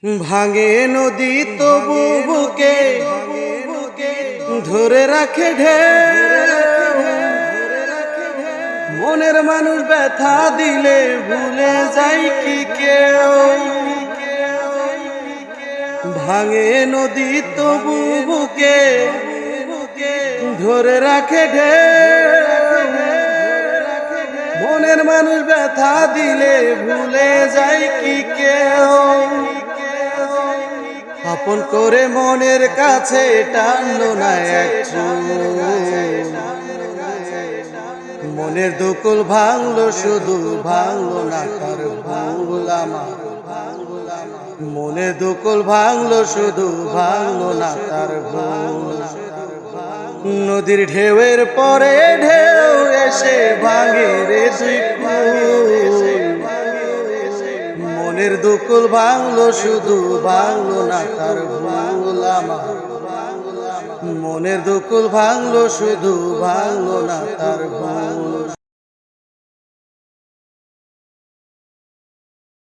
ভাঙে নদী তবু বুকে ধরে রাখে ঢেউ। মনের মানুষ ব্যথা দিলে ভুলে যায় কি কেউ। ভাঙে নদী তবু বুকে ধরে রাখে ঢেউ। মনের মানুষ ব্যথা দিলে ভুলে যায় কি কেউ। আপন করে মনের কাছে টানলো না একটু। মনের দুকুল ভাঙলো শুধু, ভাঙলো না তার ভুল আমার। মনের দুকুল ভাঙলো শুধু, ভাঙলো না তার ভুল। নদীর ঢেউয়ের পরে ঢেউ এসে ভাঙে রে দুই কুল। মনের দুকুল ভাঙলো শুধু, ভাঙলো না তার ভুল আমার। মনের দুকুল ভাঙলো শুধু, ভাঙলো না তার ভুল।